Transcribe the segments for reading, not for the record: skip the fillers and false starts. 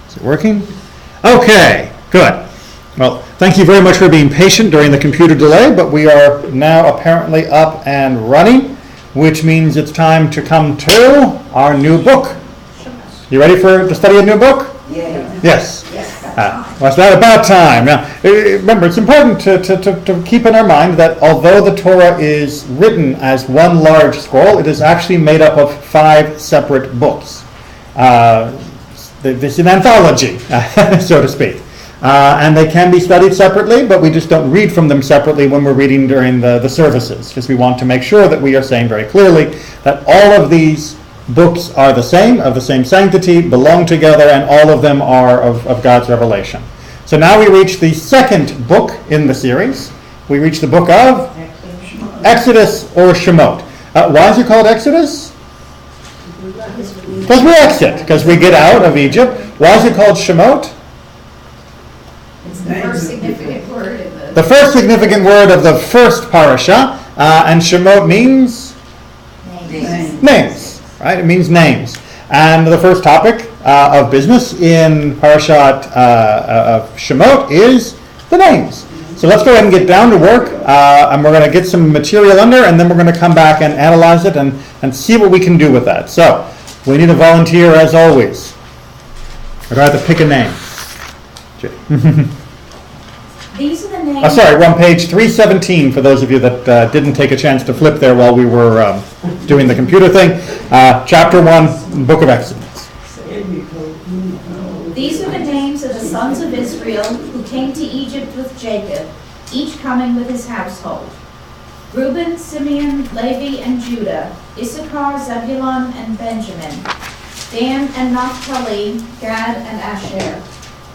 Is it working? Okay, good. Well, thank you very much for being patient during the computer delay, but we are now apparently up and running, which means it's time to come to our new book. You ready to study a new book? Yeah. Yes. Well, it's not about time. Now, remember, it's important to keep in our mind that although the Torah is written as one large scroll, it is actually made up of 5 separate books. This is an anthology, so to speak. And they can be studied separately, but we just don't read from them separately when we're reading during the services, because we want to make sure that we are saying very clearly that all of these books are the same, of the same sanctity, belong together, and all of them are of God's revelation. So now we reach the second book in the series. We reach the book of Exodus or Shemot. Why is it called Exodus? Because we exit, because we get out of Egypt. Why is it called Shemot? It's the first significant word in the... The first significant word of the first parasha, and Shemot means? Names. Right? It means names. And the first topic of business in Parashat of Shemot is the names. So let's go ahead and get down to work, and we're going to get some material under, and then we're going to come back and analyze it and see what we can do with that. So we need a volunteer as always. I'd rather pick a name. These are the names... Sorry, we're on page 317 for those of you that didn't take a chance to flip there while we were doing the computer thing. Chapter 1, Book of Exodus. These are the names of the sons of Israel who came to Egypt with Jacob, each coming with his household. Reuben, Simeon, Levi, and Judah, Issachar, Zebulun, and Benjamin, Dan and Naphtali, Gad, and Asher.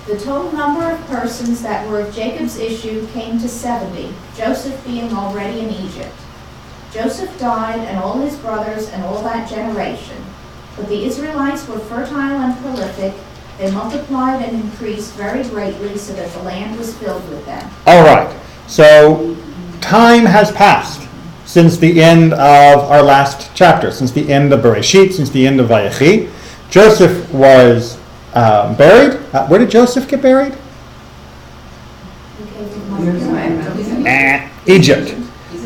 The total number of persons that were of Jacob's issue came to 70, Joseph being already in Egypt. Joseph died, and all his brothers, and all that generation. But the Israelites were fertile and prolific. They multiplied and increased very greatly, so that the land was filled with them. All right. So time has passed since the end of our last chapter, since the end of Bereshit, since the end of Vayechi. Joseph was buried. Where did Joseph get buried? Egypt.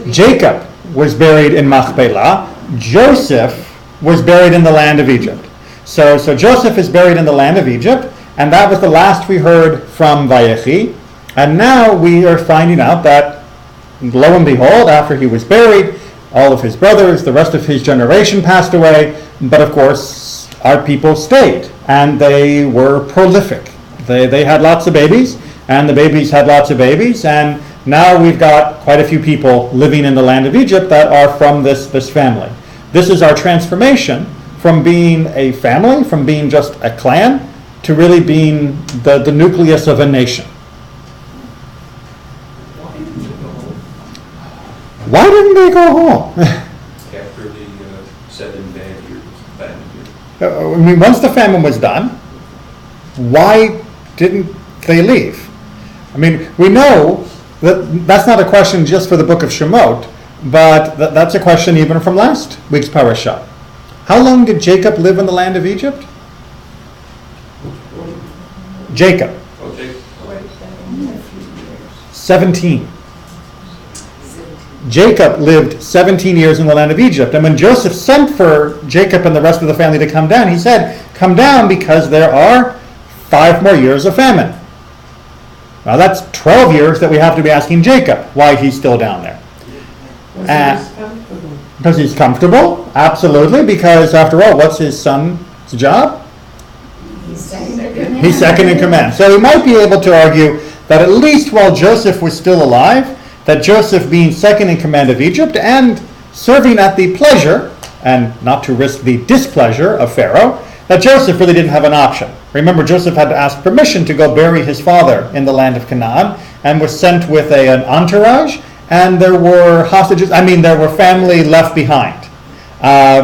Jacob was buried in Machpelah. Joseph was buried in the land of Egypt. So Joseph is buried in the land of Egypt, and that was the last we heard from Vayechi. And now we are finding out that, lo and behold, after he was buried, all of his brothers, the rest of his generation passed away, but of course our people stayed, and they were prolific. They had lots of babies, and the babies had lots of babies, and now we've got quite a few people living in the land of Egypt that are from this family. This is our transformation from being a family, from being just a clan, to really being the nucleus of a nation. Why didn't they go home? After the 7 bad years, I mean, once the famine was done, why didn't they leave? I mean, we know that that's not a question just for the book of Shemot, but that's a question even from last week's parasha. How long did Jacob live in the land of Egypt? Jacob. 17. Jacob lived 17 years in the land of Egypt. And when Joseph sent for Jacob and the rest of the family to come down, he said, come down because there are 5 more years of famine. Now that's 12 years that we have to be asking Jacob why he's still down there. Because he's comfortable, absolutely, because after all, what's his son's job? He's second in command. So we might be able to argue that at least while Joseph was still alive, that Joseph being second in command of Egypt and serving at the pleasure, and not to risk the displeasure of Pharaoh, that Joseph really didn't have an option. Remember, Joseph had to ask permission to go bury his father in the land of Canaan, and was sent with an entourage, and there were hostages, there were family left behind,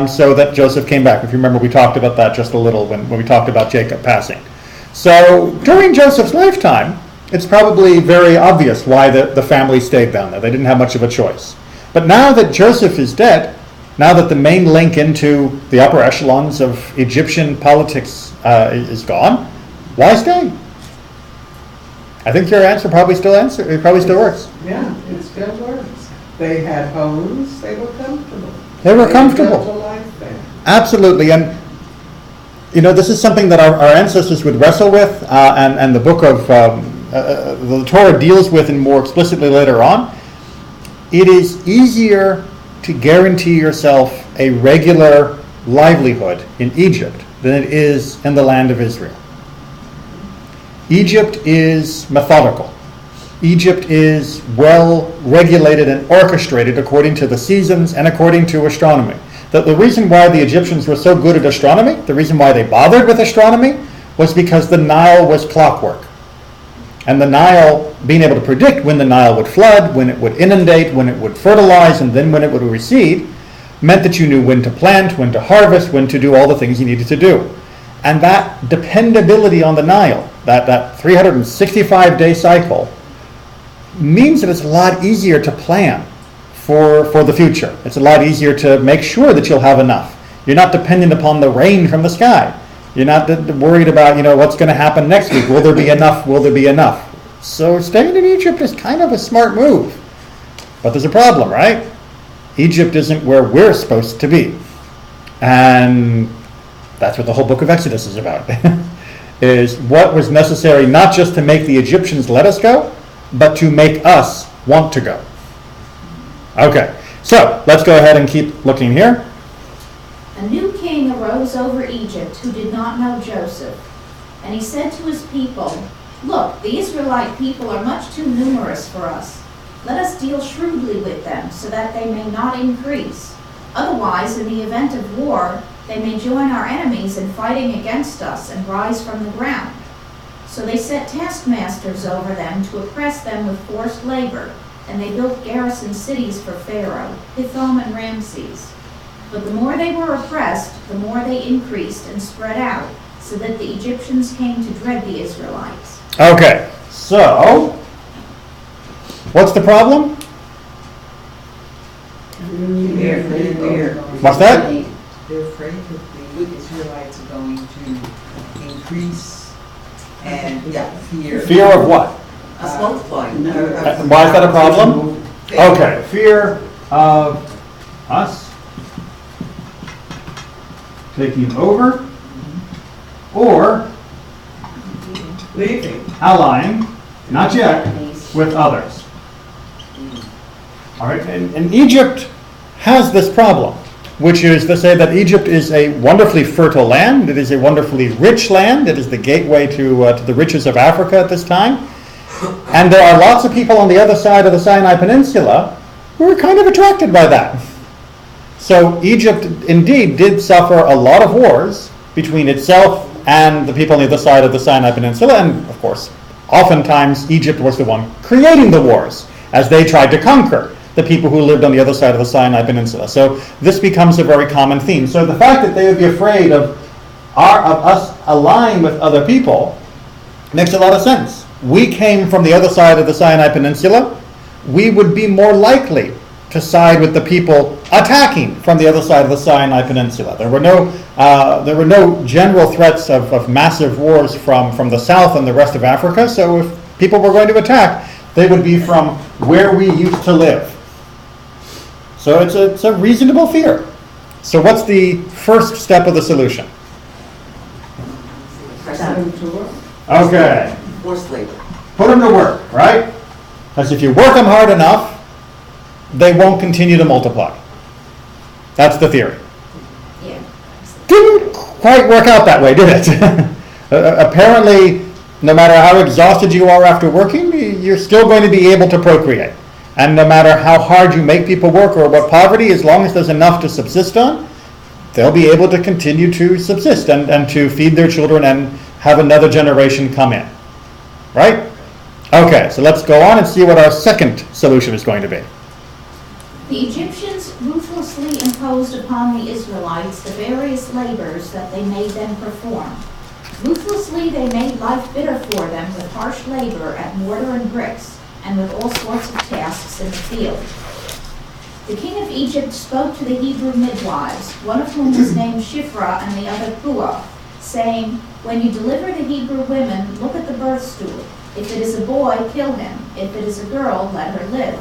so that Joseph came back. If you remember, we talked about that just a little when we talked about Jacob passing. So during Joseph's lifetime, it's probably very obvious why the family stayed down there. They didn't have much of a choice. But now that Joseph is dead, now that the main link into the upper echelons of Egyptian politics is gone, Why stay? I think your answer probably still works. Yeah, it still works. They had homes, they were comfortable. They were They comfortable. built a life there. Absolutely, and this is something that our ancestors would wrestle with, and the book of the Torah deals with, and more explicitly later on. It is easier to guarantee yourself a regular livelihood in Egypt than it is in the land of Israel. Egypt is methodical. Egypt is well regulated and orchestrated according to the seasons and according to astronomy. The reason why the Egyptians were so good at astronomy, the reason why they bothered with astronomy, was because the Nile was clockwork. And the Nile, being able to predict when the Nile would flood, when it would inundate, when it would fertilize, and then when it would recede, meant that you knew when to plant, when to harvest, when to do all the things you needed to do. And that dependability on the Nile, that 365-day cycle, means that it's a lot easier to plan for the future. It's a lot easier to make sure that you'll have enough. You're not dependent upon the rain from the sky. You're not worried about, what's going to happen next week. Will there be enough? Will there be enough? So staying in Egypt is kind of a smart move. But there's a problem, right? Egypt isn't where we're supposed to be. And that's what the whole book of Exodus is about. Is what was necessary not just to make the Egyptians let us go, but to make us want to go. Okay, so let's go ahead and keep looking here. A new king arose over Egypt who did not know Joseph. And he said to his people, "Look, the Israelite people are much too numerous for us. Let us deal shrewdly with them so that they may not increase. Otherwise, in the event of war, they may join our enemies in fighting against us and rise from the ground." So they set taskmasters over them to oppress them with forced labor, and they built garrison cities for Pharaoh, Pithom and Ramses. But the more they were oppressed, the more they increased and spread out, so that the Egyptians came to dread the Israelites. Okay, so what's the problem? Fear. What's that? They're afraid that the Israelites are going to increase and fear. Fear of what? Us multiplying. Why is that a problem? Okay, fear of us taking over or Leaving. allying, not yet, with others. All right, and Egypt has this problem, which is to say that Egypt is a wonderfully fertile land. It is a wonderfully rich land. It is the gateway to the riches of Africa at this time. And there are lots of people on the other side of the Sinai Peninsula who are kind of attracted by that. So Egypt indeed did suffer a lot of wars between itself and the people on the other side of the Sinai Peninsula. And of course, oftentimes Egypt was the one creating the wars as they tried to conquer the people who lived on the other side of the Sinai Peninsula. So this becomes a very common theme. So the fact that they would be afraid of us allying with other people makes a lot of sense. We came from the other side of the Sinai Peninsula. We would be more likely to side with the people attacking from the other side of the Sinai Peninsula. There were no general threats of massive wars from the south and the rest of Africa. So if people were going to attack, they would be from where we used to live. So it's a reasonable fear. So what's the first step of the solution? Okay. Forced labor. Put them to work, right? Because if you work them hard enough, they won't continue to multiply. That's the theory. Yeah. Didn't quite work out that way, did it? Apparently, no matter how exhausted you are after working, you're still going to be able to procreate. And no matter how hard you make people work or what poverty, as long as there's enough to subsist on, they'll be able to continue to subsist and to feed their children and have another generation come in. Right? Okay, so let's go on and see what our second solution is going to be. The Egyptians ruthlessly imposed upon the Israelites the various labors that they made them perform. Ruthlessly they made life bitter for them with harsh labor at mortar and bricks, and with all sorts of tasks in the field. The king of Egypt spoke to the Hebrew midwives, one of whom was named Shiphrah and the other Puah, saying, When you deliver the Hebrew women, look at the birth stool. If it is a boy, kill him. If it is a girl, let her live.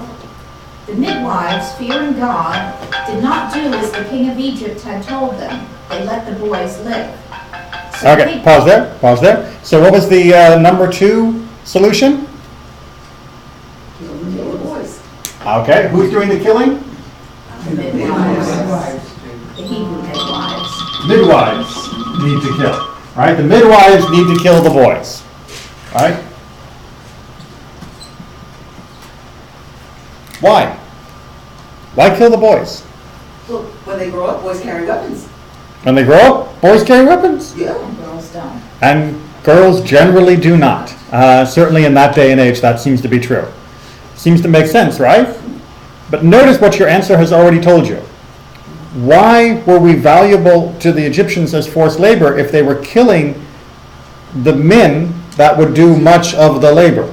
The midwives, fearing God, did not do as the king of Egypt had told them. They let the boys live. So Okay, pause there. So what was the number 2 solution? Kill the boys. Okay, who's doing the killing? The midwives, the Hebrew midwives. Midwives need to kill. All right, the midwives need to kill the boys. All right? Why? Why kill the boys? Well, when they grow up, boys carry weapons. When they grow up, boys carry weapons. Yeah. And girls don't. And girls generally do not. Certainly in that day and age, that seems to be true. Seems to make sense, right? But notice what your answer has already told you. Why were we valuable to the Egyptians as forced labor if they were killing the men that would do much of the labor?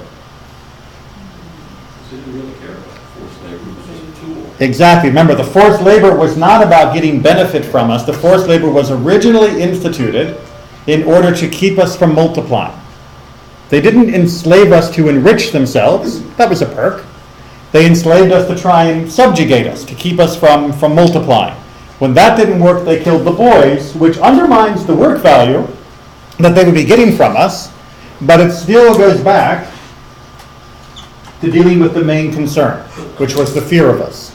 They didn't really care about forced labor, it was just a tool. Exactly. Remember, the forced labor was not about getting benefit from us. The forced labor was originally instituted in order to keep us from multiplying. They didn't enslave us to enrich themselves. That was a perk. They enslaved us to try and subjugate us, to keep us from multiplying. When that didn't work, they killed the boys, which undermines the work value that they would be getting from us, but it still goes back to dealing with the main concern, which was the fear of us.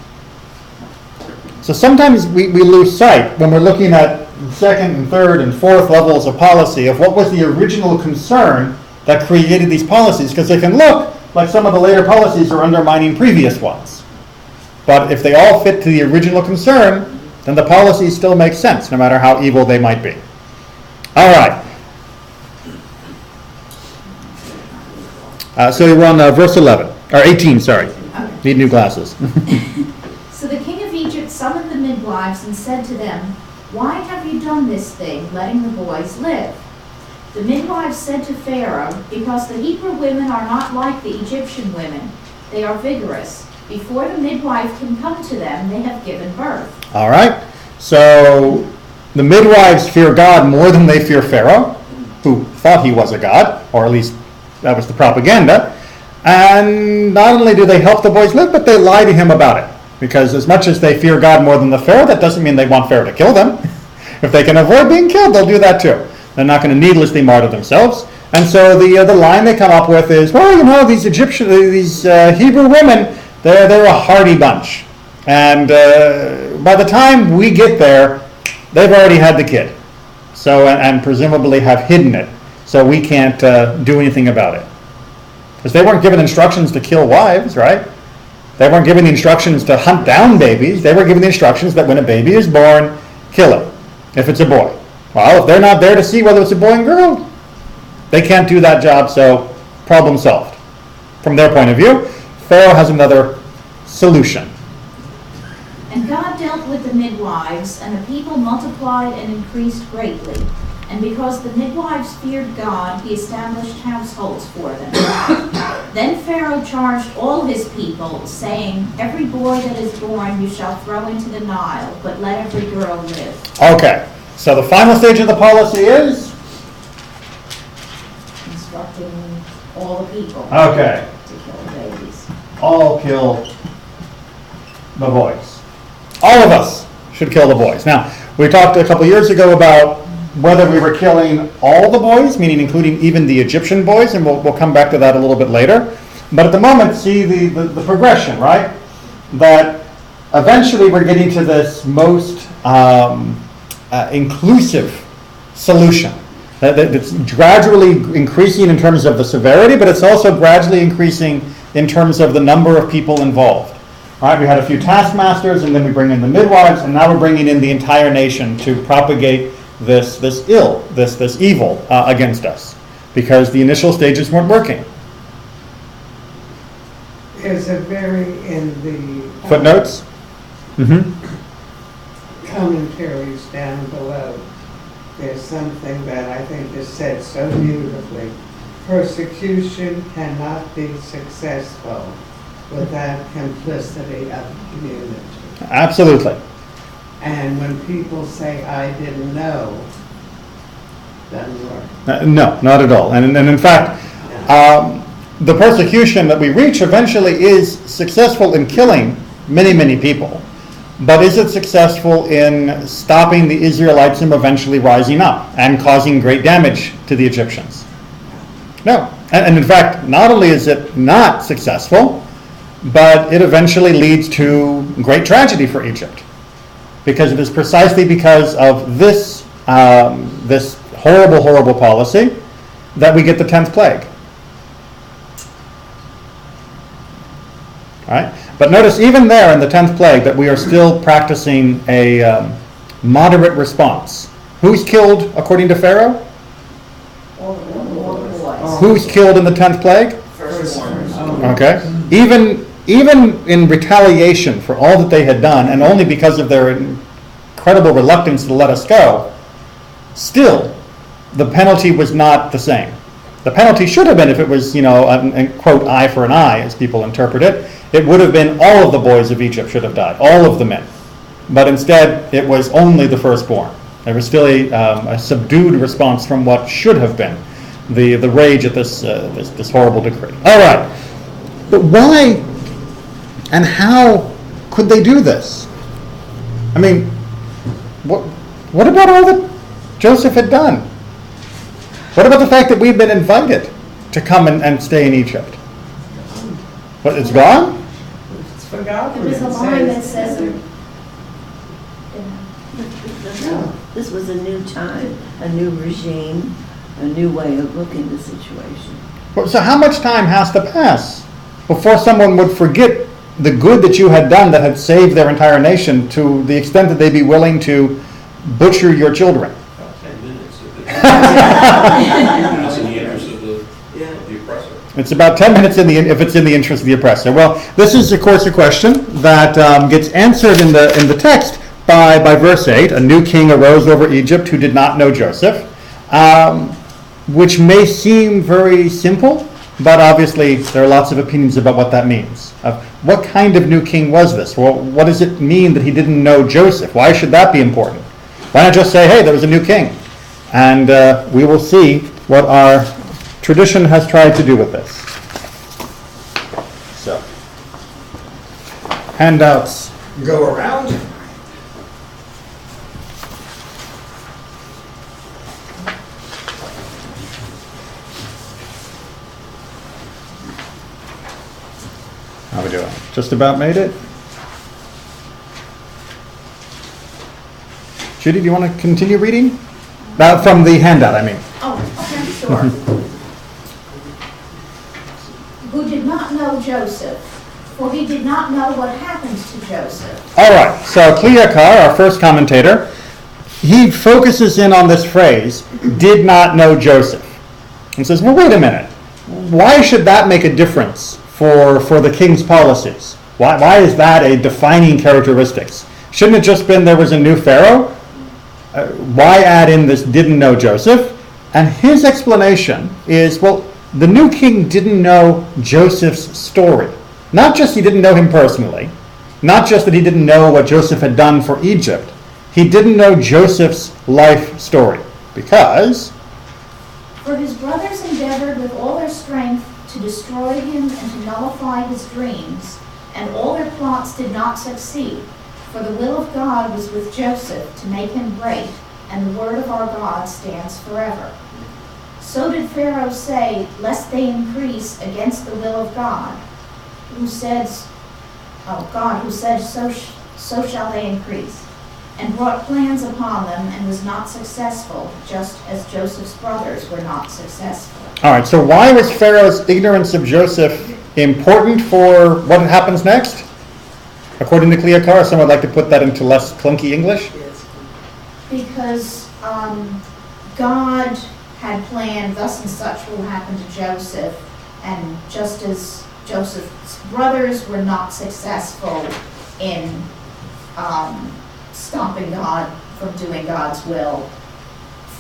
So sometimes we lose sight when we're looking at second and third and fourth levels of policy of what was the original concern that created these policies, because they can look like some of the later policies are undermining previous ones. But if they all fit to the original concern, then the policies still make sense, no matter how evil they might be. All right. So we're on verse 11, or 18, sorry. Okay. Need new glasses. So the king of Egypt summoned the midwives and said to them, "Why have you done this thing, letting the boys live?" The midwives said to Pharaoh, "Because the Hebrew women are not like the Egyptian women. They are vigorous. Before the midwife can come to them, they have given birth." All right. So the midwives fear God more than they fear Pharaoh, who thought he was a god, or at least that was the propaganda. And not only do they help the boys live, but they lie to him about it. Because as much as they fear God more than the Pharaoh, that doesn't mean they want Pharaoh to kill them. If they can avoid being killed, they'll do that too. They're not going to needlessly martyr themselves. And so the line they come up with is, well, you know, these Hebrew women, they're a hardy bunch. And by the time we get there, they've already had the kid. So, and presumably have hidden it. So we can't do anything about it. Because they weren't given instructions to kill wives, right? They weren't given the instructions to hunt down babies. They were given the instructions that when a baby is born, kill it, if it's a boy. Well, if they're not there to see whether it's a boy and girl, they can't do that job, so problem solved. From their point of view, Pharaoh has another solution. And God dealt with the midwives, and the people multiplied and increased greatly. And because the midwives feared God, he established households for them. Then Pharaoh charged all his people, saying, "Every boy that is born you shall throw into the Nile, but let every girl live." Okay, so the final stage of the policy is? Instructing all the people Okay, to kill babies. all kill the boys. All of us should kill the boys. Now, we talked a couple years ago about whether we were killing all the boys, meaning including even the Egyptian boys, and we'll come back to that a little bit later. But at the moment, see the progression, right? That eventually we're getting to this most inclusive solution. It's gradually increasing in terms of the severity, but it's also gradually increasing in terms of the number of people involved. All right, we had a few taskmasters, and then we bring in the midwives, and now we're bringing in the entire nation to propagate this evil against us, because the initial stages weren't working. There's a very, in the Footnotes? Mm-hmm. commentaries down below, there's something that I think is said so beautifully. Persecution cannot be successful without complicity of the community. Absolutely. And when people say, "I didn't know," No, not at all. And in fact, the persecution that we reach eventually is successful in killing many, many people. But is it successful in stopping the Israelites from eventually rising up and causing great damage to the Egyptians? No. And in fact, not only is it not successful, but it eventually leads to great tragedy for Egypt. Because it is precisely because of this horrible, horrible policy that we get the 10th plague. All right? But notice even there in the 10th plague that we are still practicing a moderate response. Who's killed according to Pharaoh? All the boys. Who's killed in the 10th plague? Okay. Even in retaliation for all that they had done, and only because of their incredible reluctance to let us go, still, the penalty was not the same. The penalty should have been, if it was, a quote, eye for an eye, as people interpret it, it would have been all of the boys of Egypt should have died, all of the men. But instead, it was only the firstborn. There was still a subdued response from what should have been the rage at this horrible decree. All right. But why and how could they do this? I mean, what about all that Joseph had done? What about the fact that we've been invited to come and stay in Egypt? What, it's gone? It's forgotten. There was a line that says, This was a new time, a new regime, a new way of looking at the situation. So how much time has to pass before someone would forget the good that you had done that had saved their entire nation to the extent that they'd be willing to butcher your children? About 10 minutes. It's in the interest of the oppressor. It's about 10 minutes if it's in the interest of the oppressor. Well, this is, of course, a question that gets answered in the text by verse 8. A new king arose over Egypt who did not know Joseph, which may seem very simple, but obviously there are lots of opinions about what that means. What kind of new king was this? Well, what does it mean that he didn't know Joseph? Why should that be important? Why not just say, hey, there was a new king? And we will see what our tradition has tried to do with this. So, handouts go around. How are we doing? Just about made it? Judy, do you want to continue reading? From the handout, I mean. oh, okay, sure. Who did not know Joseph, for he did not know what happened to Joseph. All right, so Cleocar, our first commentator, he focuses in on this phrase, did not know Joseph. And says, well, wait a minute. Why should that make a difference for the king's policies? Why is that a defining characteristic? Shouldn't it just been there was a new Pharaoh? Why add in this didn't know Joseph? And his explanation is, well, the new king didn't know Joseph's story. Not just he didn't know him personally, not just that he didn't know what Joseph had done for Egypt, he didn't know Joseph's life story. Because For his brothers endeavored with all their strength to destroy him and to nullify his dreams, and all their plots did not succeed. For the will of God was with Joseph to make him great, and the word of our God stands forever. So did Pharaoh say, lest they increase against the will of God, who said, so shall they increase, and brought plans upon them and was not successful, just as Joseph's brothers were not successful. all right, so why was Pharaoh's ignorance of Joseph important for what happens next? According to Cleocar, someone would like to put that into less clunky English? Because God had planned thus and such will happen to Joseph, and just as Joseph's brothers were not successful in stopping God from doing God's will,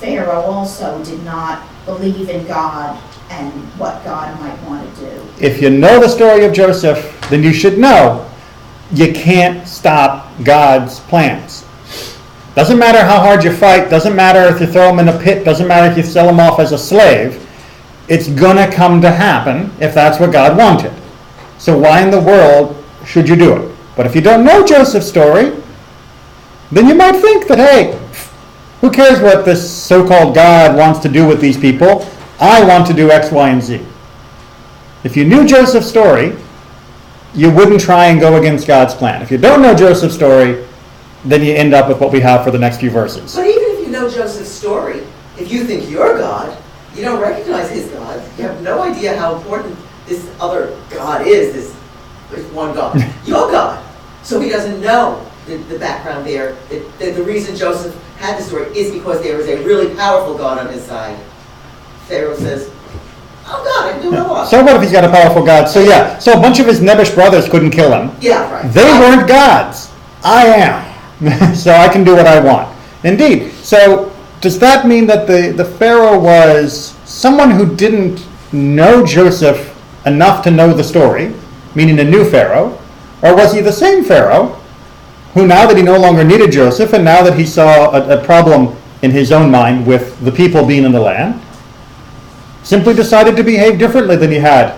Pharaoh also did not believe in God and what God might want to do. If you know the story of Joseph, then you should know you can't stop God's plans. Doesn't matter how hard you fight, doesn't matter if you throw him in a pit, doesn't matter if you sell him off as a slave. It's gonna come to happen if that's what God wanted. So why in the world should you do it? But if you don't know Joseph's story, then you might think that, hey, who cares what this so-called God wants to do with these people? I want to do X, Y, and Z. If you knew Joseph's story, you wouldn't try and go against God's plan. If you don't know Joseph's story, then you end up with what we have for the next few verses. But even if you know Joseph's story, if you think you're God, you don't recognize his God. You have no idea how important this other God is, this one God. You're God. So he doesn't know the background there. The reason Joseph had the story is because there was a really powerful God on his side. Pharaoh says, oh God, I can do what I want. So what if he's got a powerful God? So yeah, so a bunch of his nebbish brothers couldn't kill him. Yeah, right. They weren't gods. I am. So I can do what I want. Indeed. So does that mean that the Pharaoh was someone who didn't know Joseph enough to know the story, meaning a new Pharaoh? Or was he the same Pharaoh who, now that he no longer needed Joseph and now that he saw a problem in his own mind with the people being in the land, simply decided to behave differently than he had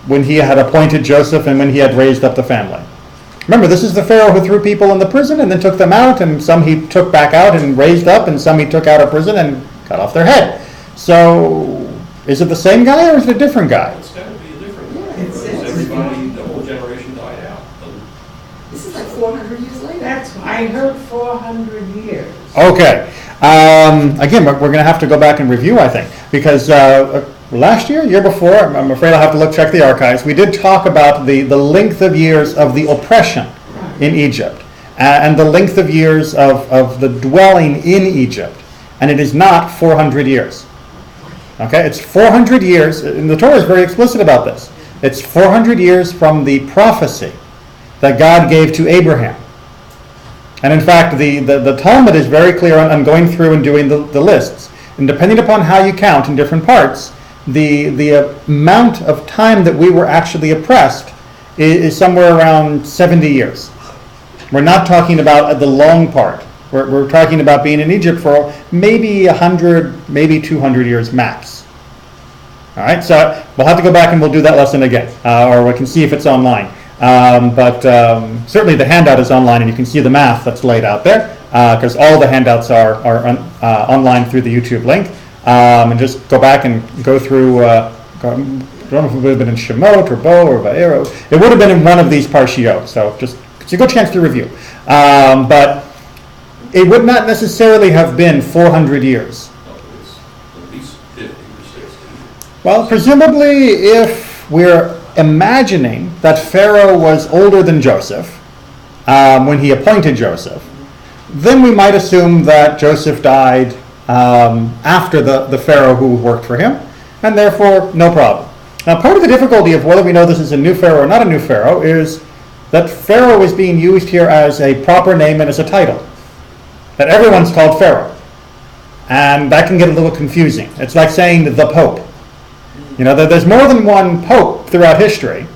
when he had appointed Joseph and when he had raised up the family? Remember, this is the Pharaoh who threw people in the prison and then took them out, and some he took back out and raised up, and some he took out of prison and cut off their head. So, is it the same guy or is it a different guy? It's got to be a different one. It's- Because everybody, the whole generation died out. This is like 400 years later. That's, I heard 400 years. Okay. Again, we're going to have to go back and review, I think, because last year before, I'm afraid I'll have to check the archives, we did talk about the length of years of the oppression in Egypt and the length of years of the dwelling in Egypt. And it is not 400 years. Okay, it's 400 years, and the Torah is very explicit about this. It's 400 years from the prophecy that God gave to Abraham. And in fact, the Talmud is very clear on going through and doing the lists. And depending upon how you count in different parts, the amount of time that we were actually oppressed is somewhere around 70 years. We're not talking about the long part. We're talking about being in Egypt for maybe 100, maybe 200 years max. All right, so we'll have to go back and we'll do that lesson again, or we can see if it's online. But certainly the handout is online, and you can see the math that's laid out there, because all the handouts are online through the YouTube link. And just go back and go through, I don't know if it would have been in Shemot or Bo or Va'ero. It would have been in one of these Parshiot, so just it's a good chance to review. But it would not necessarily have been 400 years. No, it's at least 50 or 60. Well, presumably if we're imagining that Pharaoh was older than Joseph when he appointed Joseph, then we might assume that Joseph died after the Pharaoh who worked for him, and therefore no problem. Now, part of the difficulty of whether we know this is a new Pharaoh or not a new Pharaoh is that Pharaoh is being used here as a proper name and as a title. That everyone's called Pharaoh. And that can get a little confusing. It's like saying the Pope. You know, there's more than one Pope throughout history,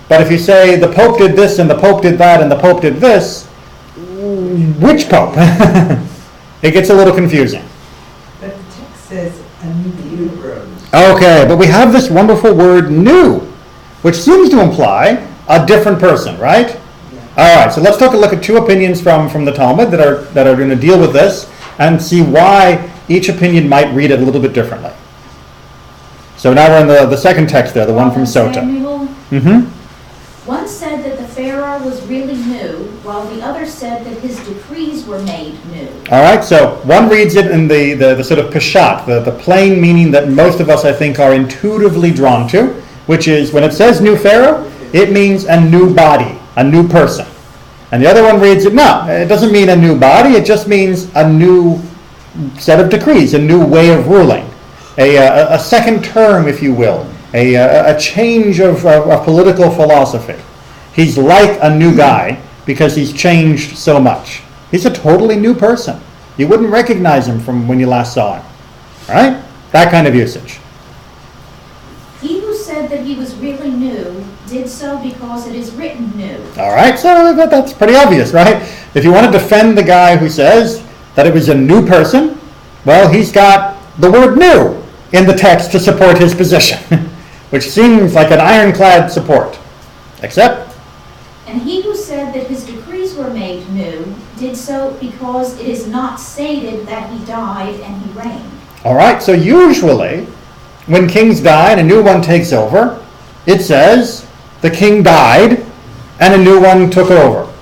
but if you say the Pope did this and the Pope did that and the Pope did this, which Pope? It gets a little confusing. But the text says a new Hebrew. Okay, but we have this wonderful word new, which seems to imply a different person, right? All right, so let's take a look at two opinions from the Talmud that are going to deal with this and see why each opinion might read it a little bit differently. So now we're in the second text there, the one from Sota. Samuel, Mm-hmm. one said that the Pharaoh was really new, while the other said that his decrees were made new. All right, so one reads it in the sort of peshat, the plain meaning that most of us, I think, are intuitively drawn to, which is when it says new Pharaoh, it means a new body, a new person. And the other one reads it, no, it doesn't mean a new body, it just means a new set of decrees, a new way of ruling, a second term, if you will, a change of political philosophy. He's like a new guy because he's changed so much. He's a totally new person. You wouldn't recognize him from when you last saw him. All right? That kind of usage. He who said that he was really new did so because it is written new. All right, so that's pretty obvious, right? If you want to defend the guy who says that it was a new person, well, he's got the word new in the text to support his position, which seems like an ironclad support. Except, And he who said that his decrees were made new did so because it is not stated that he died and he reigned. all right, so usually when kings die and a new one takes over, it says the king died and a new one took over.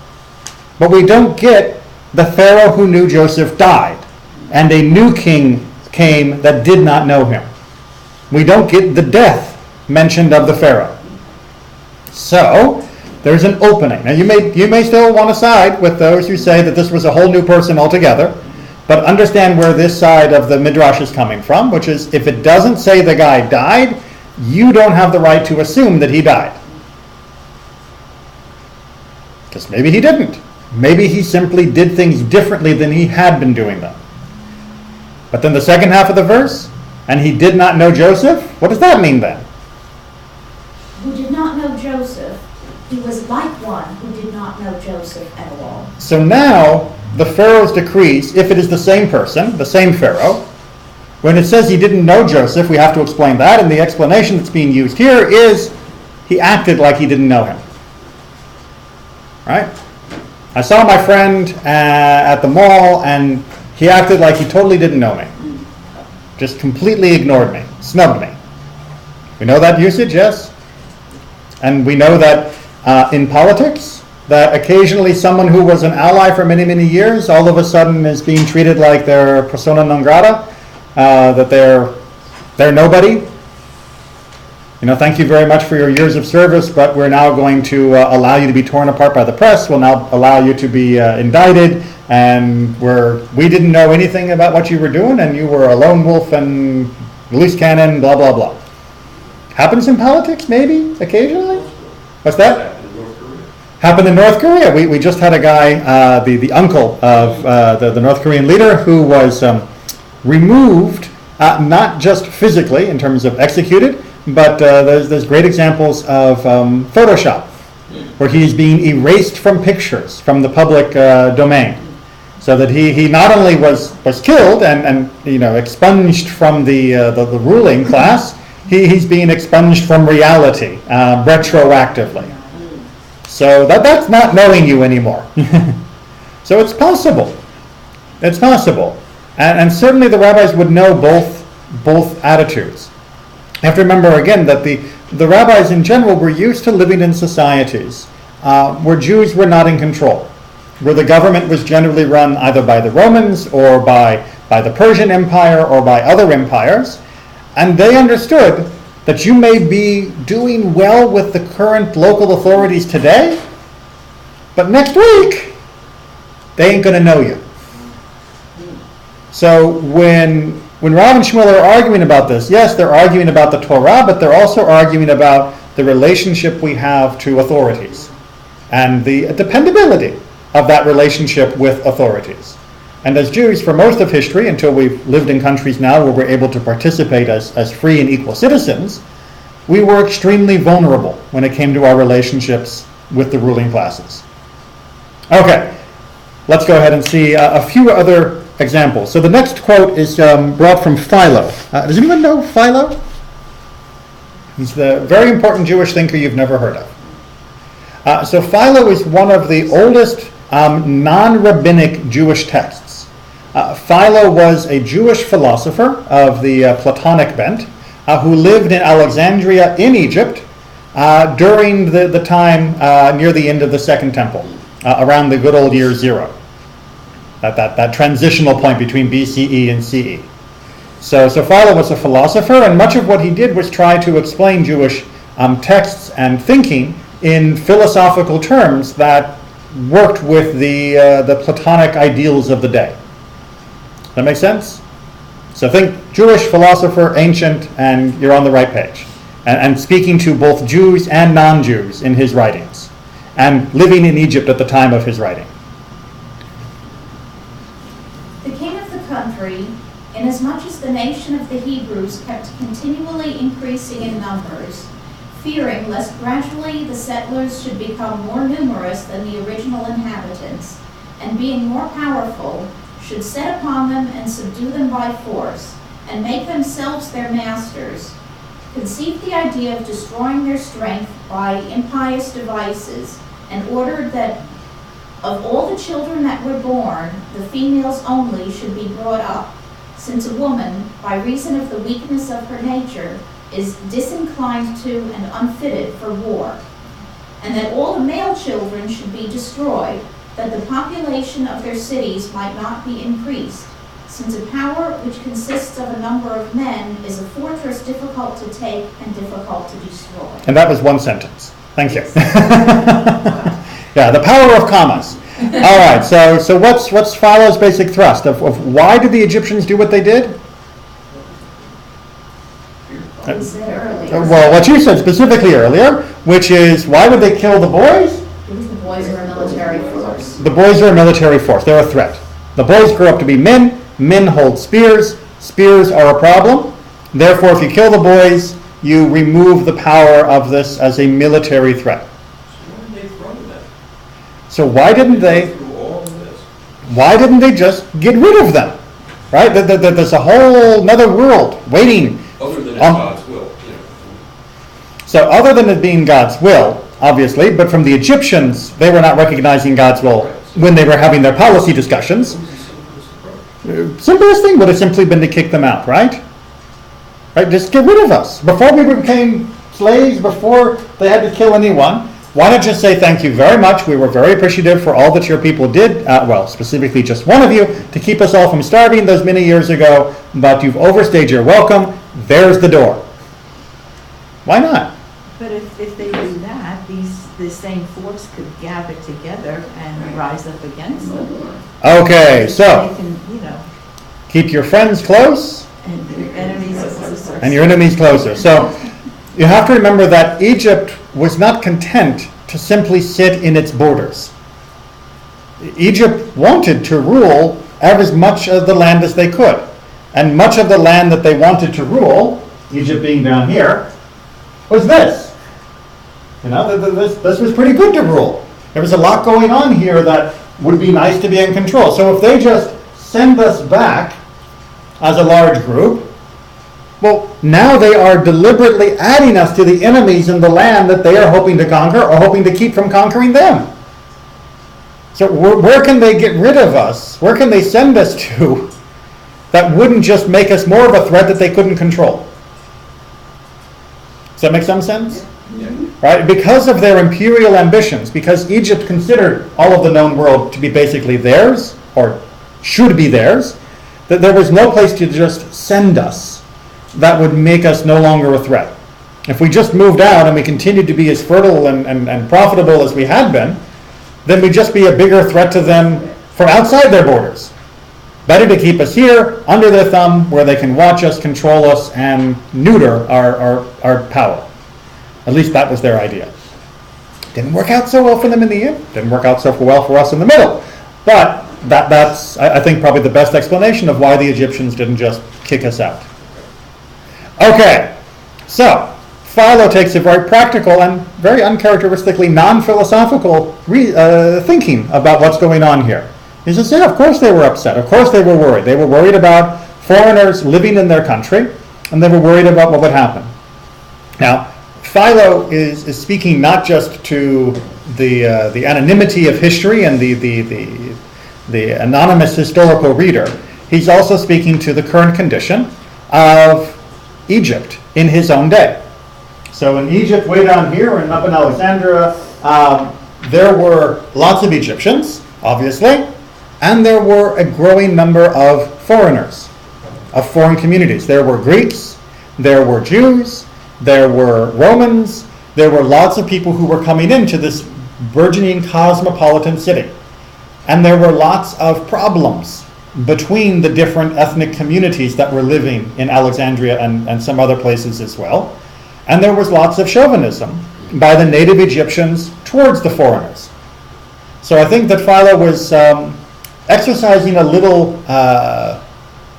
But we don't get the Pharaoh who knew Joseph died and a new king came that did not know him. We don't get the death mentioned of the Pharaoh. So there's an opening. Now you may still want to side with those who say that this was a whole new person altogether, but understand where this side of the Midrash is coming from, which is if it doesn't say the guy died, you don't have the right to assume that he died. Because maybe he didn't. Maybe he simply did things differently than he had been doing them. But then the second half of the verse, and he did not know Joseph, what does that mean then? Who did not know Joseph, he was like one who did not know Joseph at all. So now, the Pharaoh's decrees, if it is the same person, the same Pharaoh, when it says he didn't know Joseph, we have to explain that, and the explanation that's being used here is he acted like he didn't know him. Right? I saw my friend at the mall, and he acted like he totally didn't know me. Just completely ignored me, snubbed me. We know that usage, yes? And we know that in politics, that occasionally someone who was an ally for many, many years all of a sudden is being treated like they're persona non grata, that they're nobody. You know, thank you very much for your years of service, but we're now going to allow you to be torn apart by the press. We'll now allow you to be indicted, and we didn't know anything about what you were doing, and you were a lone wolf and loose cannon, blah, blah, blah. Happens in politics, maybe, occasionally? What's that? Happened in North Korea. We just had a guy, the uncle of the North Korean leader, who was removed, not just physically in terms of executed, but there's great examples of Photoshop, where he's being erased from pictures from the public domain, so that he not only was killed and expunged from the ruling class, he's being expunged from reality retroactively. So that's not knowing you anymore. So it's possible. It's possible, and certainly the rabbis would know both attitudes. You have to remember again that the rabbis in general were used to living in societies where Jews were not in control, where the government was generally run either by the Romans or by the Persian Empire or by other empires, and they understood that you may be doing well with the current local authorities today, but next week they ain't going to know you. So when Rav and Shmuel are arguing about this, yes, they're arguing about the Torah, but they're also arguing about the relationship we have to authorities and the dependability of that relationship with authorities. And as Jews, for most of history, until we've lived in countries now where we're able to participate as free and equal citizens, we were extremely vulnerable when it came to our relationships with the ruling classes. Okay, let's go ahead and see a few other examples. So the next quote is brought from Philo. Does anyone know Philo? He's the very important Jewish thinker you've never heard of. So Philo is one of the oldest non-rabbinic Jewish texts. Philo was a Jewish philosopher of the Platonic bent who lived in Alexandria in Egypt during the time near the end of the Second Temple, around the good old year 0. That transitional point between BCE and CE. So Philo was a philosopher, and much of what he did was try to explain Jewish texts and thinking in philosophical terms that worked with the Platonic ideals of the day. That make sense? So think Jewish philosopher, ancient, and you're on the right page. And speaking to both Jews and non-Jews in his writings, and living in Egypt at the time of his writing. The king of the country, inasmuch as the nation of the Hebrews kept continually increasing in numbers, fearing lest gradually the settlers should become more numerous than the original inhabitants, and being more powerful, should set upon them and subdue them by force, and make themselves their masters, conceived the idea of destroying their strength by impious devices, and ordered that of all the children that were born, the females only should be brought up, since a woman, by reason of the weakness of her nature, is disinclined to and unfitted for war, and that all the male children should be destroyed, that the population of their cities might not be increased, since a power which consists of a number of men is a fortress difficult to take and difficult to destroy. And that was one sentence. Thank you. Yeah, the power of commas. All right, so what's Philo's basic thrust of why did the Egyptians do what they did? We said earlier. Well, what you said specifically earlier, which is why would they kill the boys? Because the boys are a military force. The boys are a military force. They're a threat. The boys grow up to be men. Men hold spears. Spears are a problem. Therefore, if you kill the boys, you remove the power of this as a military threat. So why did they throw them? So why didn't they? Through all of this. Why didn't they just get rid of them? Right? There's a whole another world waiting. Other than God's will, you know. So other than it being God's will, obviously, but from the Egyptians, they were not recognizing God's will when they were having their policy discussions. What was the simplest approach? Simplest thing would have simply been to kick them out, right? Right? Just get rid of us. Before we became slaves, before they had to kill anyone, why not just say thank you very much? We were very appreciative for all that your people did, well, specifically just one of you, to keep us all from starving those many years ago, but you've overstayed your welcome. There's the door. Why not? But if they do that, the same force could gather together and rise up against them. Okay, so They can, you know, keep your friends close and your enemies closer. and your enemies closer. So you have to remember that Egypt was not content to simply sit in its borders. Egypt wanted to rule as much of the land as they could. And much of the land that they wanted to rule, Egypt being down here, was this. You know, this was pretty good to rule. There was a lot going on here that would be nice to be in control. So if they just send us back as a large group, well, now they are deliberately adding us to the enemies in the land that they are hoping to conquer or hoping to keep from conquering them. So where can they get rid of us? Where can they send us to that wouldn't just make us more of a threat that they couldn't control? Does that make some sense? Yeah. Right? Because of their imperial ambitions, because Egypt considered all of the known world to be basically theirs, or should be theirs, that there was no place to just send us that would make us no longer a threat. If we just moved out and we continued to be as fertile and profitable as we had been, then we'd just be a bigger threat to them from outside their borders. Better to keep us here, under their thumb, where they can watch us, control us, and neuter our power. At least that was their idea. Didn't work out so well for them in the end. Didn't work out so well for us in the middle. But that's, I think, probably the best explanation of why the Egyptians didn't just kick us out. Okay, so Philo takes a very practical and very uncharacteristically non-philosophical thinking about what's going on here. He says, yeah, of course they were upset. Of course they were worried. They were worried about foreigners living in their country, and they were worried about what would happen. Now, Philo is speaking not just to the anonymity of history and the anonymous historical reader. He's also speaking to the current condition of Egypt in his own day. So in Egypt, way down here and up in Alexandria, there were lots of Egyptians, obviously, and there were a growing number of foreigners, of foreign communities. There were Greeks, there were Jews, there were Romans, there were lots of people who were coming into this burgeoning cosmopolitan city. And there were lots of problems between the different ethnic communities that were living in Alexandria and some other places as well. And there was lots of chauvinism by the native Egyptians towards the foreigners. So I think that Philo was exercising a little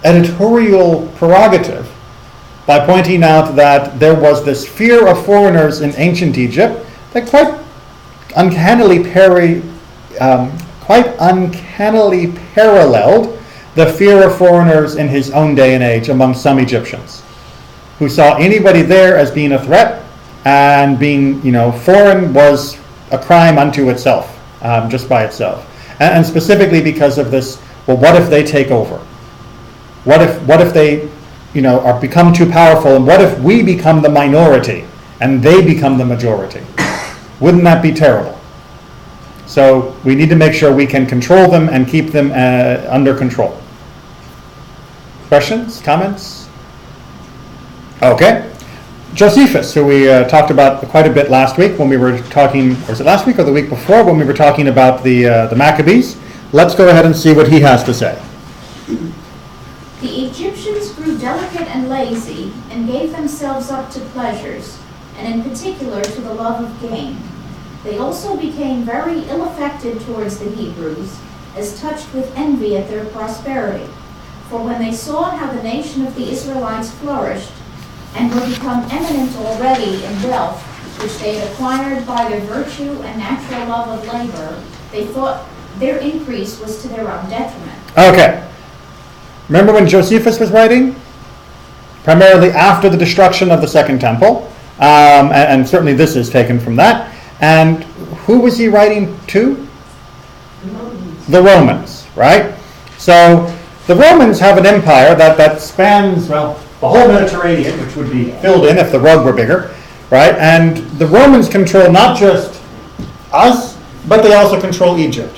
editorial prerogative by pointing out that there was this fear of foreigners in ancient Egypt that quite uncannily paralleled the fear of foreigners in his own day and age among some Egyptians, who saw anybody there as being a threat, and being, foreign was a crime unto itself, just by itself. And specifically because of this, well, what if they take over? What if they, are become too powerful, and what if we become the minority and they become the majority? Wouldn't that be terrible? So we need to make sure we can control them and keep them under control. Questions, comments? Okay. Josephus, who we talked about quite a bit last week when we were talking, or was it last week or the week before, when we were talking about the Maccabees. Let's go ahead and see what he has to say. The Egyptians grew delicate and lazy and gave themselves up to pleasures, and in particular to the love of gain. They also became very ill-affected towards the Hebrews, as touched with envy at their prosperity. For when they saw how the nation of the Israelites flourished, and were become eminent already in wealth, which they had acquired by their virtue and natural love of labor, they thought their increase was to their own detriment. Okay. Remember when Josephus was writing? Primarily after the destruction of the Second Temple. And certainly this is taken from that. And who was he writing to? The Romans, right? So the Romans have an empire that spans, the whole Mediterranean, which would be filled in if the rug were bigger, right? And the Romans control not just us, but they also control Egypt.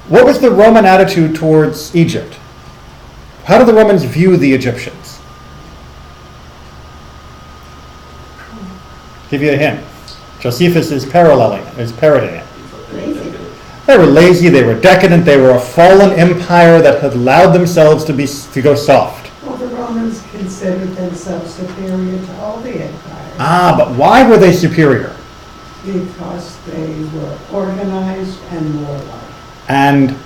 What was the Roman attitude towards Egypt? How do the Romans view the Egyptians? Give you a hint. Josephus is parodying it. They were lazy, they were decadent, they were a fallen empire that had allowed themselves to go soft. Well, the Romans considered themselves superior to all the empires. But why were they superior? Because they were organized and warlike. And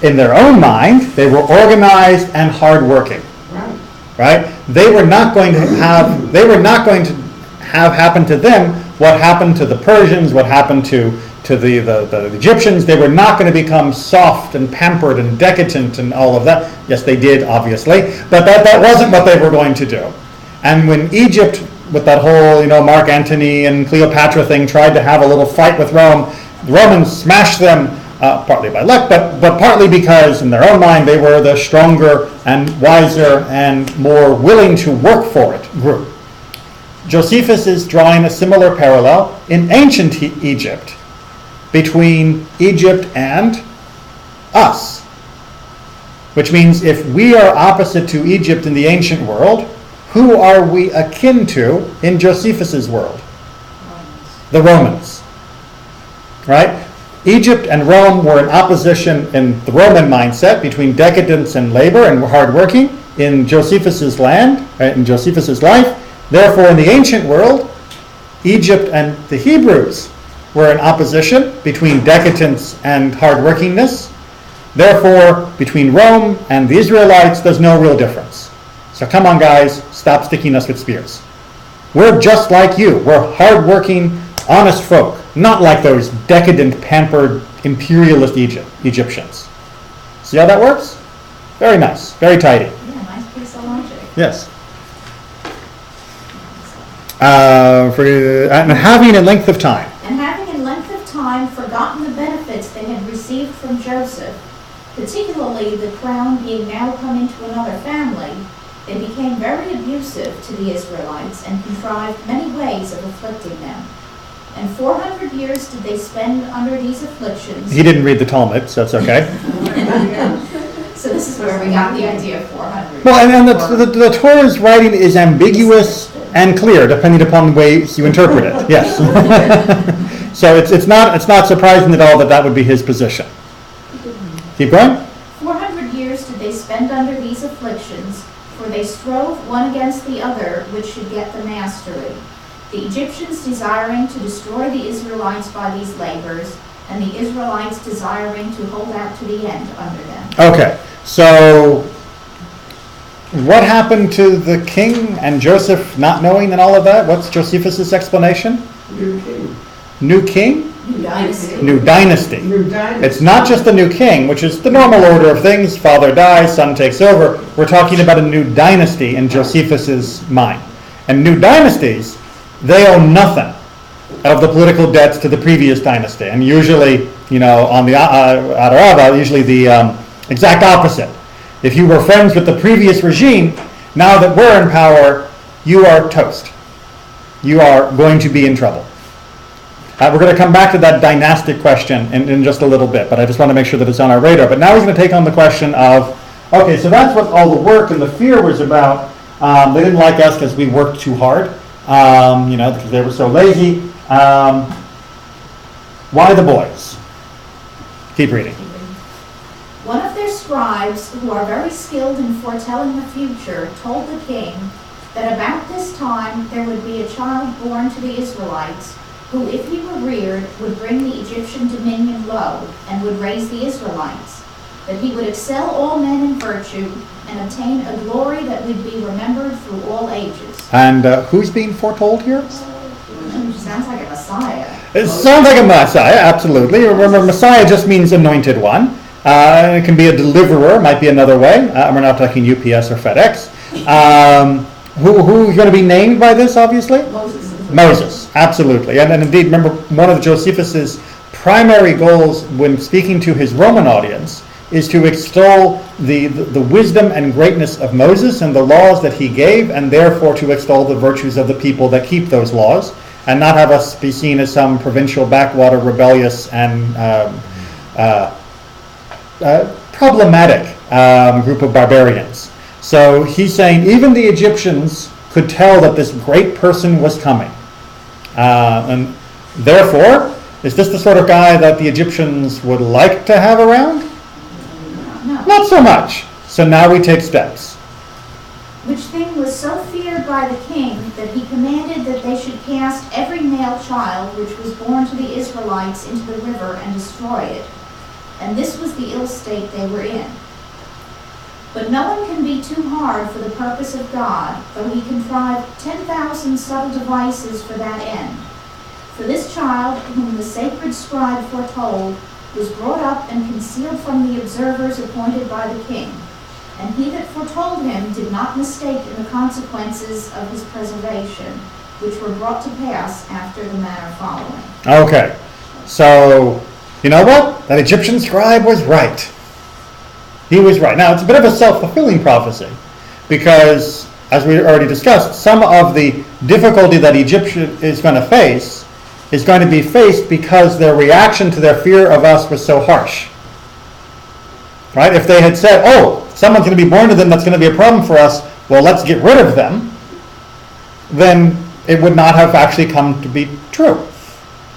in their own mind, they were organized and hardworking. Right? They were not going to have happen to them what happened to the Persians, what happened to the Egyptians. They were not going to become soft and pampered and decadent and all of that. Yes, they did, obviously, but that wasn't what they were going to do. And when Egypt, with that whole, Mark Antony and Cleopatra thing, tried to have a little fight with Rome, the Romans smashed them, partly by luck, but partly because in their own mind they were the stronger and wiser and more willing to work for it group. Josephus is drawing a similar parallel in ancient Egypt between Egypt and us. Which means if we are opposite to Egypt in the ancient world, who are we akin to in Josephus's world? The Romans. Right? Egypt and Rome were in opposition in the Roman mindset between decadence and labor and hardworking in Josephus's land, in Josephus's life. Therefore, in the ancient world, Egypt and the Hebrews were in opposition between decadence and hardworkingness. Therefore, between Rome and the Israelites, there's no real difference. So come on, guys, stop sticking us with spears. We're just like you. We're hardworking, honest folk, not like those decadent, pampered, imperialist Egyptians. See how that works? Very nice, very tidy. Yeah, nice piece of logic. Yes. And having in length of time. And having in length of time forgotten the benefits they had received from Joseph, particularly the crown being now come into another family, they became very abusive to the Israelites and contrived many ways of afflicting them. And 400 years did they spend under these afflictions. He didn't read the Talmud, so that's okay. So this is where we got the idea of 400. Well, and the Torah's writing is ambiguous and clear, depending upon the way you interpret it. Yes. So it's not surprising at all that would be his position. Keep going. 400 years did they spend under these afflictions, for they strove one against the other, which should get the mastery. The Egyptians desiring to destroy the Israelites by these labors, and the Israelites desiring to hold out to the end under them. Okay, so what happened to the king and Joseph not knowing and all of that? What's Josephus' explanation? New king. New king? New dynasty. New dynasty. New dynasty. It's not just a new king, which is the normal order of things. Father dies, son takes over. We're talking about a new dynasty in Josephus's mind. And new dynasties, they owe nothing of the political debts to the previous dynasty. And usually, on the Adarava, usually the exact opposite. If you were friends with the previous regime, now that we're in power, you are toast. You are going to be in trouble. We're going to come back to that dynastic question in just a little bit, but I just want to make sure that it's on our radar. But now he's going to take on the question of, okay, so that's what all the work and the fear was about. They didn't like us because we worked too hard, because they were so lazy. Why the boys? Keep reading. One of their scribes, who are very skilled in foretelling the future, told the king that about this time there would be a child born to the Israelites, who, if he were reared, would bring the Egyptian dominion low and would raise the Israelites, that he would excel all men in virtue and obtain a glory that would be remembered through all ages. And who's being foretold here? Sounds like a Messiah. It sounds like a Messiah, absolutely. Remember, Messiah just means anointed one. It can be a deliverer, might be another way. We're not talking UPS or FedEx. Who's going to be named by this, obviously? Moses, absolutely. And indeed, remember, one of Josephus's primary goals when speaking to his Roman audience is to extol the wisdom and greatness of Moses and the laws that he gave, and therefore to extol the virtues of the people that keep those laws, and not have us be seen as some provincial, backwater, rebellious, and problematic group of barbarians. So he's saying even the Egyptians could tell that this great person was coming. And therefore, is this the sort of guy that the Egyptians would like to have around? No. Not so much. So now we take steps. Which thing was so feared by the king that he commanded that they should cast every male child which was born to the Israelites into the river and destroy it. And this was the ill state they were in. But no one can be too hard for the purpose of God, though he contrived 10,000 subtle devices for that end. For this child, whom the sacred scribe foretold, was brought up and concealed from the observers appointed by the king. And he that foretold him did not mistake in the consequences of his preservation, which were brought to pass after the manner following. Okay, so you know what? That Egyptian scribe was right. He was right. Now, it's a bit of a self-fulfilling prophecy because, as we already discussed, some of the difficulty that Egypt is going to face is going to be faced because their reaction to their fear of us was so harsh. Right? If they had said, oh, someone's going to be born to them that's going to be a problem for us, well, let's get rid of them, then it would not have actually come to be true.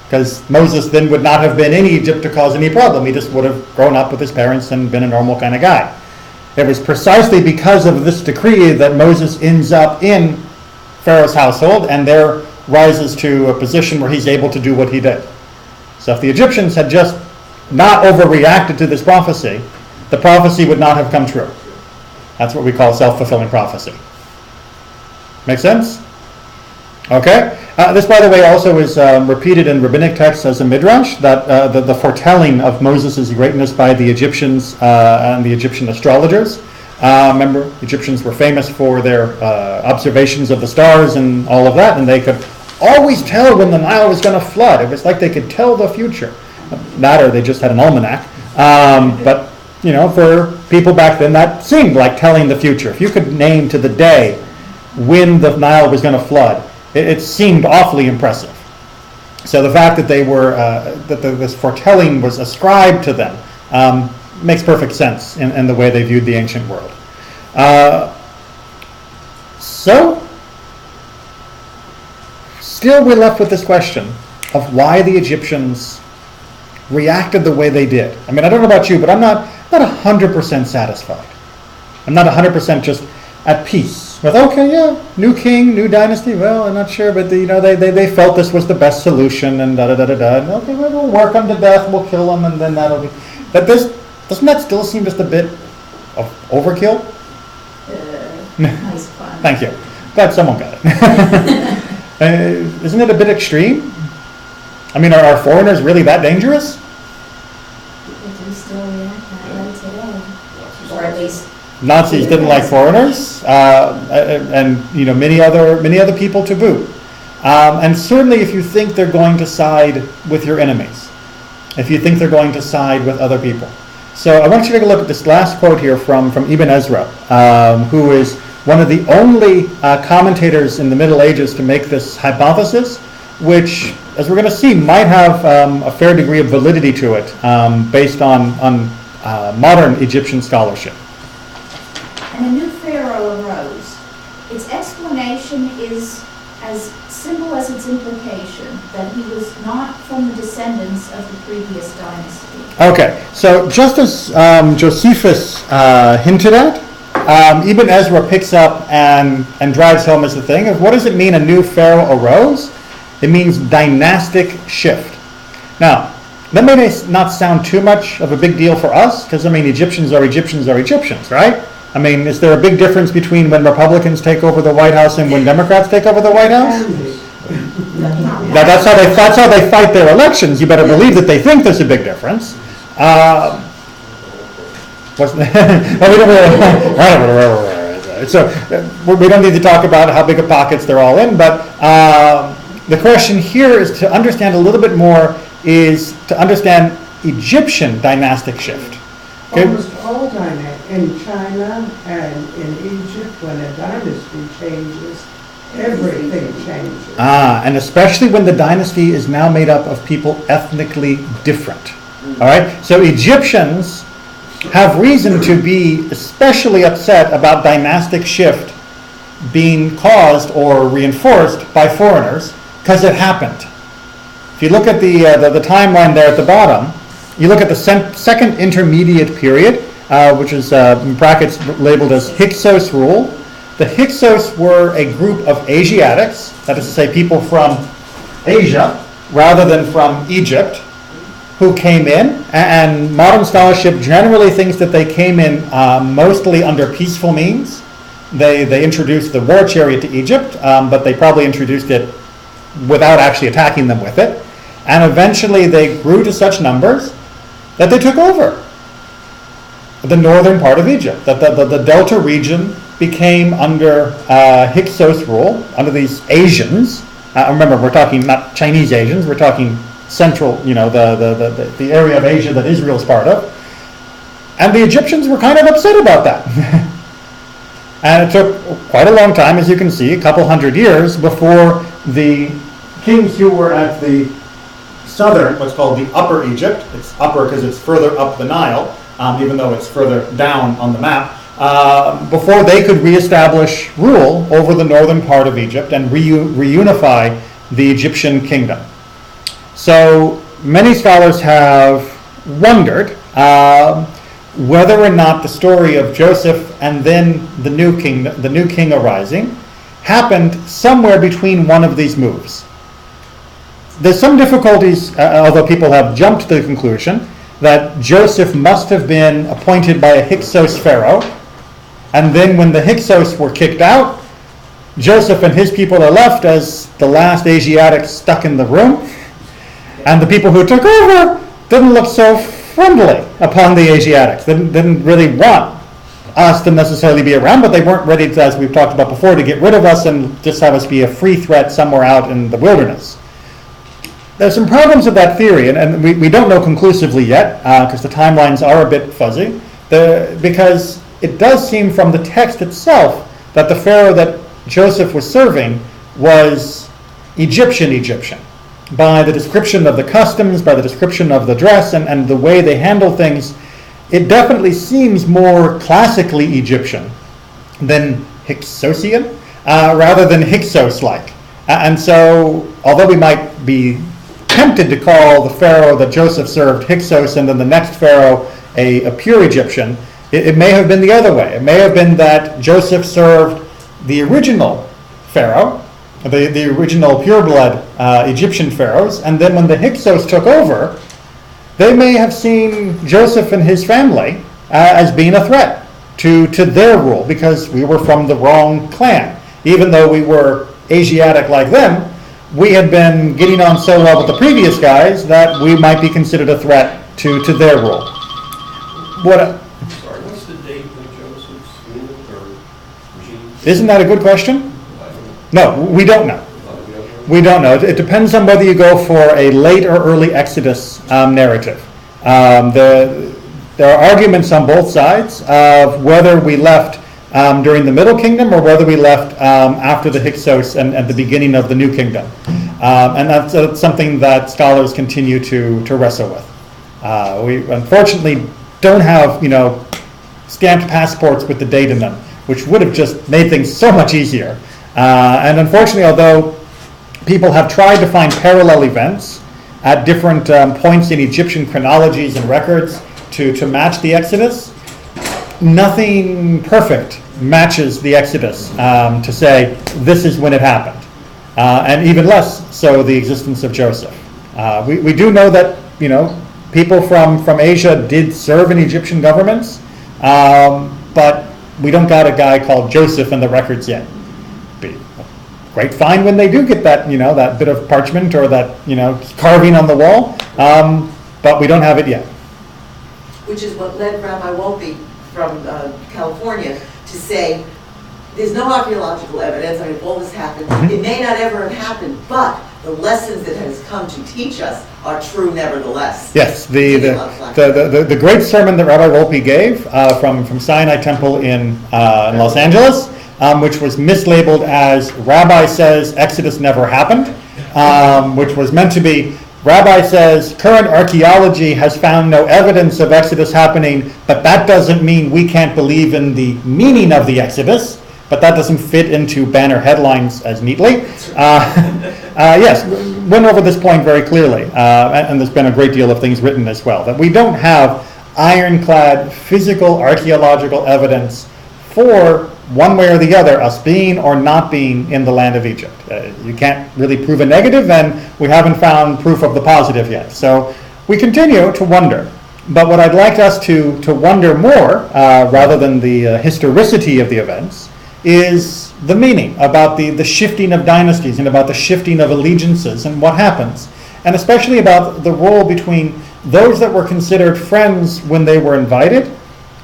Because Moses then would not have been in Egypt to cause any problem. He just would have grown up with his parents and been a normal kind of guy. It was precisely because of this decree that Moses ends up in Pharaoh's household and there rises to a position where he's able to do what he did. So if the Egyptians had just not overreacted to this prophecy, the prophecy would not have come true. That's what we call self-fulfilling prophecy. Make sense? Okay. This, by the way, also is repeated in rabbinic texts as a midrash, that the foretelling of Moses' greatness by the Egyptians and the Egyptian astrologers. Remember, Egyptians were famous for their observations of the stars and all of that, and they could always tell when the Nile was going to flood. It was like they could tell the future. That or they just had an almanac. But, you know, for people back then, that seemed like telling the future. If you could name to the day when the Nile was going to flood, it seemed awfully impressive. So the fact that they were this foretelling was ascribed to them makes perfect sense in the way they viewed the ancient world. So still we're left with this question of why the Egyptians reacted the way they did. I mean, I don't know about you, but I'm not 100% satisfied. I'm not 100% just at peace with, okay, yeah, new king, new dynasty. Well, I'm not sure, but they felt this was the best solution, and da-da-da-da-da. And okay, we'll work them to death, we'll kill them, and then that'll be... But doesn't that still seem just a bit of overkill? Nice fun. Thank you. Glad someone got it. Isn't it a bit extreme? I mean, are foreigners really that dangerous? People do still react that way today, or at least Nazis didn't like foreigners, and many other people to boot. And certainly, if you think they're going to side with your enemies, if you think they're going to side with other people. So I want you to take a look at this last quote here from Ibn Ezra, who is one of the only commentators in the Middle Ages to make this hypothesis, which, as we're going to see, might have a fair degree of validity to it, based on modern Egyptian scholarship. and a new pharaoh arose. Its explanation is as simple as its implication, that he was not from the descendants of the previous dynasty. Okay, so just as Josephus hinted at, Ibn Ezra picks up and drives home as the thing of what does it mean a new pharaoh arose? It means dynastic shift. Now, that may not sound too much of a big deal for us, because I mean Egyptians are Egyptians, right? I mean, is there a big difference between when Republicans take over the White House and when Democrats take over the White House? That's how they fight their elections. You better believe that they think there's a big difference. So we don't need to talk about how big of pockets they're all in, but the question here is to understand a little bit more, is to understand Egyptian dynastic shift. Okay? Almost all in China and in Egypt, when a dynasty changes, everything changes. And especially when the dynasty is now made up of people ethnically different. All right? So Egyptians have reason to be especially upset about dynastic shift being caused or reinforced by foreigners, because it happened. If you look at the timeline there at the bottom, you look at the second intermediate period, which is in brackets labeled as Hyksos rule. The Hyksos were a group of Asiatics, that is to say people from Asia rather than from Egypt, who came in, and modern scholarship generally thinks that they came in mostly under peaceful means. They introduced the war chariot to Egypt, but they probably introduced it without actually attacking them with it. And eventually they grew to such numbers that they took over the northern part of Egypt. The Delta region became under Hyksos rule, under these Asians. Remember, we're talking not Chinese Asians, we're talking central, the area of Asia that Israel's part of. And the Egyptians were kind of upset about that. And it took quite a long time, as you can see, a couple hundred years, before the kings who were at the southern, what's called the Upper Egypt, it's upper because it's further up the Nile, even though it's further down on the map, before they could reestablish rule over the northern part of Egypt and reunify the Egyptian kingdom. So many scholars have wondered whether or not the story of Joseph and then the new king arising happened somewhere between one of these moves. There's some difficulties, although people have jumped to the conclusion that Joseph must have been appointed by a Hyksos pharaoh, and then when the Hyksos were kicked out, Joseph and his people are left as the last Asiatics stuck in the room, and the people who took over didn't look so friendly upon the Asiatics. They didn't really want us to necessarily be around, but they weren't ready to, as we've talked about before, to get rid of us and just have us be a free threat somewhere out in the wilderness. There's some problems with that theory, and we don't know conclusively yet, because the timelines are a bit fuzzy, because it does seem from the text itself that the pharaoh that Joseph was serving was Egyptian. By the description of the customs, by the description of the dress, and the way they handle things, it definitely seems more classically Egyptian than Hyksosian, rather than Hyksos-like. And so, although we might be tempted to call the pharaoh that Joseph served Hyksos and then the next pharaoh a pure Egyptian, it may have been the other way. It may have been that Joseph served the original pharaoh, the original pureblood Egyptian pharaohs, and then when the Hyksos took over, they may have seen Joseph and his family as being a threat to their rule, because we were from the wrong clan. Even though we were Asiatic like them, we had been getting on so well with the previous guys that we might be considered a threat to their rule. Sorry, what's the date of Joseph's rule or regime? Isn't that a good question? I don't know. No, we don't know. We don't know. We don't know. It depends on whether you go for a late or early Exodus narrative. There are arguments on both sides of whether we left during the Middle Kingdom or whether we left after the Hyksos and at the beginning of the New Kingdom. And that's something that scholars continue to wrestle with. We unfortunately don't have, stamped passports with the date in them, which would have just made things so much easier. And unfortunately, although people have tried to find parallel events at different points in Egyptian chronologies and records to match the Exodus, nothing perfect matches the Exodus to say this is when it happened. And even less so the existence of Joseph. We do know that, people from Asia did serve in Egyptian governments, but we don't got a guy called Joseph in the records yet. Be a great find when they do get that, that bit of parchment or that, carving on the wall, but we don't have it yet. Which is what led Rabbi Wolpe from California to say, there's no archaeological evidence, all this happened. It may not ever have happened, but the lessons it has come to teach us are true nevertheless. Yes, the great sermon that Rabbi Wolpe gave from Sinai Temple in Los Angeles, which was mislabeled as Rabbi says Exodus never happened, which was meant to be Rabbi says current archaeology has found no evidence of Exodus happening, but that doesn't mean we can't believe in the meaning of the Exodus. But that doesn't fit into banner headlines as neatly. Yes, went over this point very clearly, and there's been a great deal of things written as well, that we don't have ironclad physical archaeological evidence for one way or the other, us being or not being in the land of Egypt. You can't really prove a negative, and we haven't found proof of the positive yet. So we continue to wonder. But what I'd like us to wonder more, rather than the historicity of the events, is the meaning about the shifting of dynasties and about the shifting of allegiances and what happens. And especially about the role between those that were considered friends when they were invited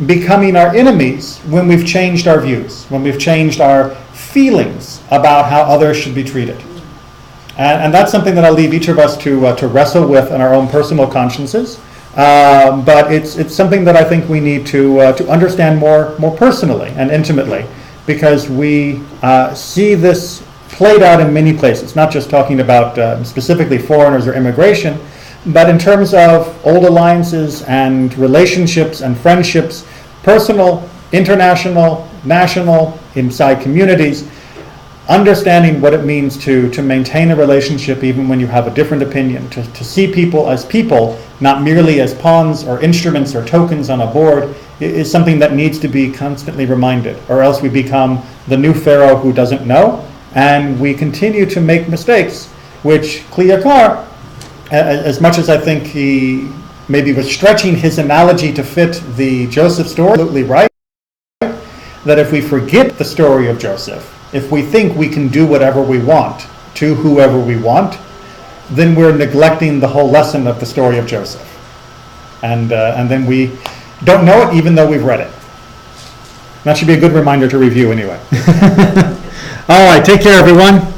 becoming our enemies when we've changed our views, when we've changed our feelings about how others should be treated. And that's something that I'll leave each of us to wrestle with in our own personal consciences. But it's something that I think we need to understand more personally and intimately, because we see this played out in many places, not just talking about specifically foreigners or immigration, but in terms of old alliances and relationships and friendships, personal, international, national, inside communities, understanding what it means to maintain a relationship even when you have a different opinion, to see people, not merely as pawns or instruments or tokens on a board, is something that needs to be constantly reminded, or else we become the new Pharaoh who doesn't know, and we continue to make mistakes, which Clearcar, as much as I think he maybe was stretching his analogy to fit the Joseph story, absolutely right, that if we forget the story of Joseph, if we think we can do whatever we want to whoever we want, then we're neglecting the whole lesson of the story of Joseph. And then we don't know it even though we've read it. That should be a good reminder to review anyway. All right, take care everyone.